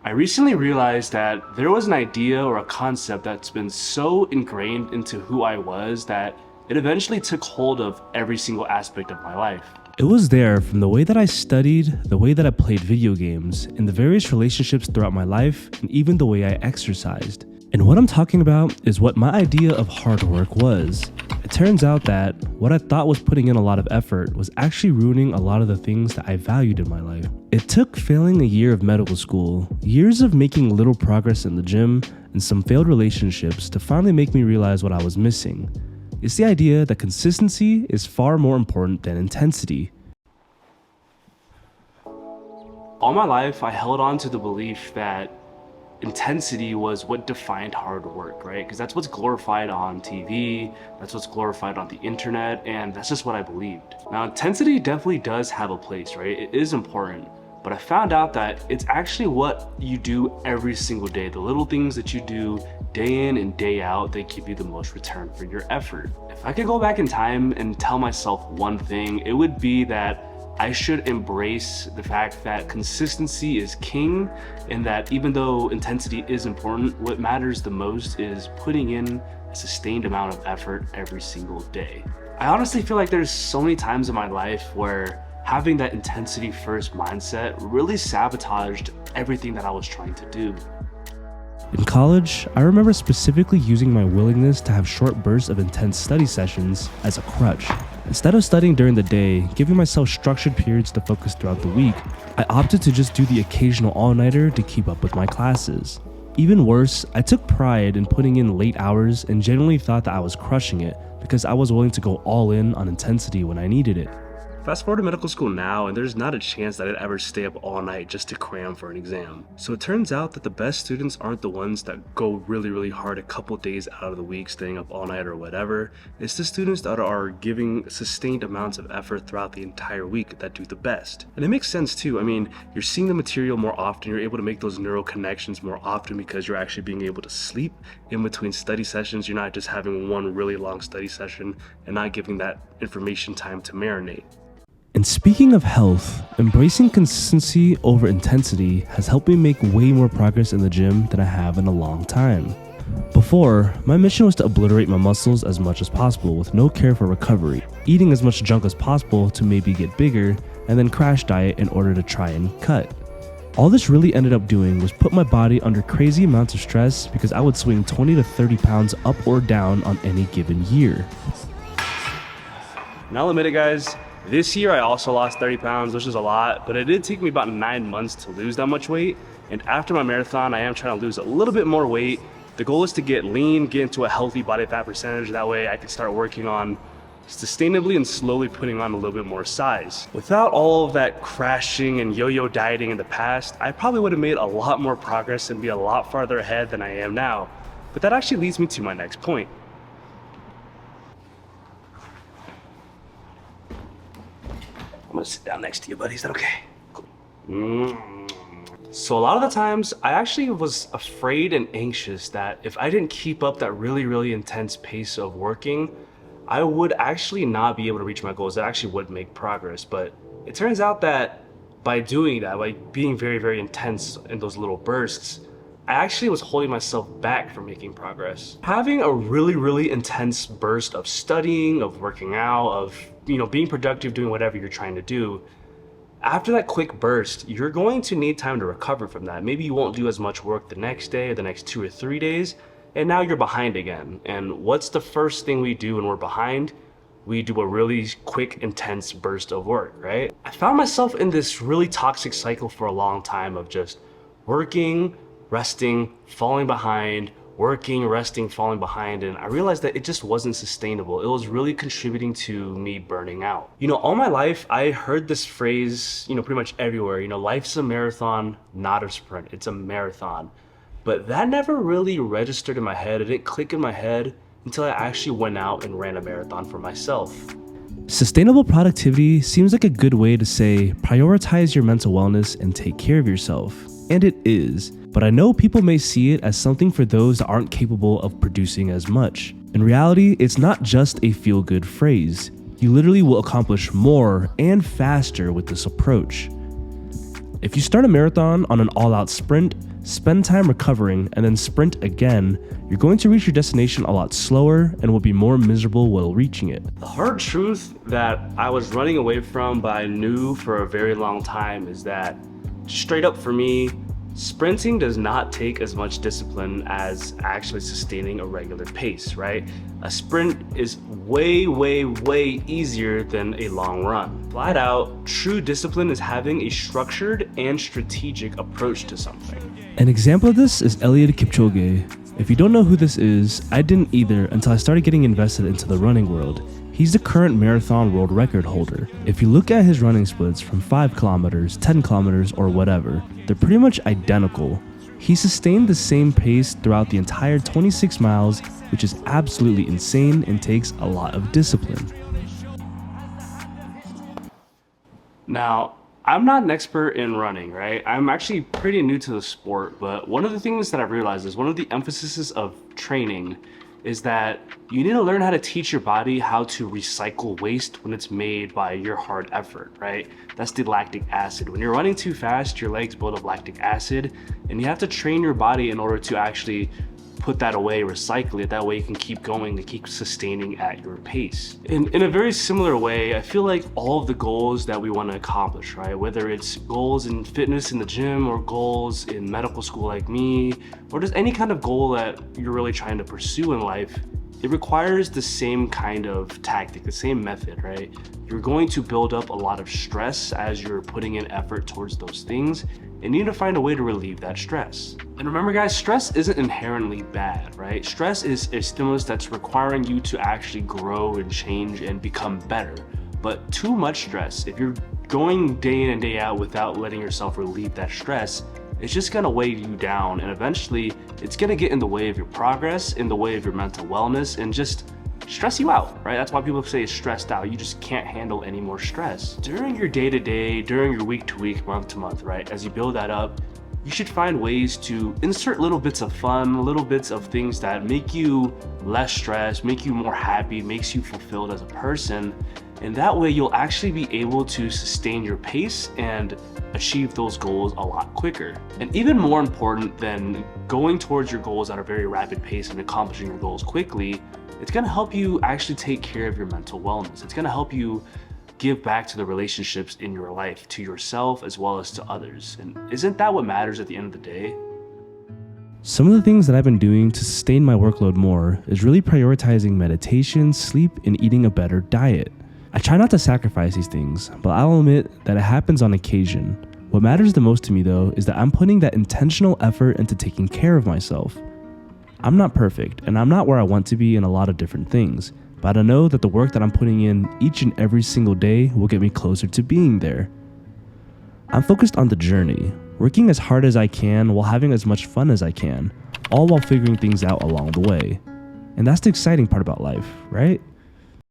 I recently realized that there was an idea or a concept that's been so ingrained into who I was that it eventually took hold of every single aspect of my life. It was there from the way that I studied, the way that I played video games, and the various relationships throughout my life, and even the way I exercised. And what I'm talking about is what my idea of hard work was. It turns out that what I thought was putting in a lot of effort was actually ruining a lot of the things that I valued in my life. It took failing a year of medical school, years of making little progress in the gym, and some failed relationships to finally make me realize what I was missing. It's the idea that consistency is far more important than intensity. All my life, I held on to the belief that intensity was what defined hard work, right? Because that's what's glorified on TV, that's what's glorified on the internet, and that's just what I believed. Now, intensity definitely does have a place, right? It is important, but I found out that it's actually what you do every single day. The little things that you do day in and day out, they give you the most return for your effort. If I could go back in time and tell myself one thing, it would be that I should embrace the fact that consistency is king, and that even though intensity is important, what matters the most is putting in a sustained amount of effort every single day. I honestly feel like there's so many times in my life where having that intensity first mindset really sabotaged everything that I was trying to do. In college, I remember specifically using my willingness to have short bursts of intense study sessions as a crutch. Instead of studying during the day, giving myself structured periods to focus throughout the week, I opted to just do the occasional all-nighter to keep up with my classes. Even worse, I took pride in putting in late hours and genuinely thought that I was crushing it because I was willing to go all in on intensity when I needed it. Fast forward to medical school now, and there's not a chance that I'd ever stay up all night just to cram for an exam. So it turns out that the best students aren't the ones that go really hard a couple days out of the week, staying up all night or whatever. It's the students that are giving sustained amounts of effort throughout the entire week that do the best. And it makes sense too. I mean, you're seeing the material more often, you're able to make those neural connections more often because you're actually being able to sleep in between study sessions. You're not just having one really long study session and not giving that information time to marinate. And speaking of health, embracing consistency over intensity has helped me make way more progress in the gym than I have in a long time. Before, my mission was to obliterate my muscles as much as possible with no care for recovery, eating as much junk as possible to maybe get bigger, and then crash diet in order to try and cut. All this really ended up doing was put my body under crazy amounts of stress because I would swing 20 to 30 pounds up or down on any given year. And I'll admit it, guys, this year I also lost 30 pounds, which is a lot, but it did take me about 9 months to lose that much weight. And after my marathon, I am trying to lose a little bit more weight. The goal is to get lean, get into a healthy body fat percentage. That way I can start working on sustainably and slowly putting on a little bit more size. Without all of that crashing and yo-yo dieting in the past, I probably would have made a lot more progress and be a lot farther ahead than I am now. But that actually leads me to my next point. I'm gonna sit down next to you, buddy. Is that okay? Cool. So a lot of the times, I actually was afraid and anxious that if I didn't keep up that really intense pace of working, I would actually not be able to reach my goals. I actually would make progress. But it turns out that by doing that, by being very intense in those little bursts, I actually was holding myself back from making progress. Having a really intense burst of studying, of working out, of being productive, doing whatever you're trying to do, after that quick burst, you're going to need time to recover from that. Maybe you won't do as much work the next day or the next 2 or 3 days, and now you're behind again. And what's the first thing we do when we're behind? We do a really quick, intense burst of work, right? I found myself in this really toxic cycle for a long time of just working, resting, falling behind, working, resting, falling behind, and I realized that it just wasn't sustainable. It was really contributing to me burning out. All my life, I heard this phrase, pretty much everywhere, life's a marathon, not a sprint, it's a marathon. But that never really registered in my head. It didn't click in my head until I actually went out and ran a marathon for myself. Sustainable productivity seems like a good way to say prioritize your mental wellness and take care of yourself. And it is, but I know people may see it as something for those that aren't capable of producing as much. In reality, it's not just a feel-good phrase. You literally will accomplish more and faster with this approach. If you start a marathon on an all-out sprint, spend time recovering, and then sprint again, you're going to reach your destination a lot slower and will be more miserable while reaching it. The hard truth that I was running away from but I knew for a very long time is that, straight up for me, sprinting does not take as much discipline as actually sustaining a regular pace, right? A sprint is way, way, way easier than a long run. Flat out, true discipline is having a structured and strategic approach to something. An example of this is Elliott Kipchoge. If you don't know who this is, I didn't either until I started getting invested into the running world. He's the current marathon world record holder. If you look at his running splits from 5 kilometers, 10 kilometers, or whatever, they're pretty much identical. He sustained the same pace throughout the entire 26 miles, which is absolutely insane and takes a lot of discipline. Now, I'm not an expert in running, right? I'm actually pretty new to the sport, but one of the things that I've realized is one of the emphases of training is that you need to learn how to teach your body how to recycle waste when it's made by your hard effort, right? That's the lactic acid. When you're running too fast, your legs build up lactic acid, and you have to train your body in order to actually put that away, recycle it. That way you can keep going and keep sustaining at your pace. In a very similar way, I feel like all of the goals that we want to accomplish, right? Whether it's goals in fitness in the gym or goals in medical school like me, or just any kind of goal that you're really trying to pursue in life, it requires the same kind of tactic, the same method, right? You're going to build up a lot of stress as you're putting in effort towards those things, and you need to find a way to relieve that stress. And remember guys, stress isn't inherently bad, right? Stress is a stimulus that's requiring you to actually grow and change and become better. But too much stress, if you're going day in and day out without letting yourself relieve that stress, it's just gonna weigh you down, and eventually it's gonna get in the way of your progress, in the way of your mental wellness, and just stress you out, right? That's why people say stressed out. You just can't handle any more stress. During your day-to-day, during your week-to-week, month-to-month, right? As you build that up, you should find ways to insert little bits of fun, little bits of things that make you less stressed, make you more happy, makes you fulfilled as a person. And that way you'll actually be able to sustain your pace and achieve those goals a lot quicker. And even more important than going towards your goals at a very rapid pace and accomplishing your goals quickly, it's gonna help you actually take care of your mental wellness. It's gonna help you give back to the relationships in your life, to yourself as well as to others. And isn't that what matters at the end of the day? Some of the things that I've been doing to sustain my workload more is really prioritizing meditation, sleep, and eating a better diet. I try not to sacrifice these things, but I'll admit that it happens on occasion. What matters the most to me though is that I'm putting that intentional effort into taking care of myself. I'm not perfect, and I'm not where I want to be in a lot of different things, but I know that the work that I'm putting in each and every single day will get me closer to being there. I'm focused on the journey, working as hard as I can while having as much fun as I can, all while figuring things out along the way. And that's the exciting part about life, right?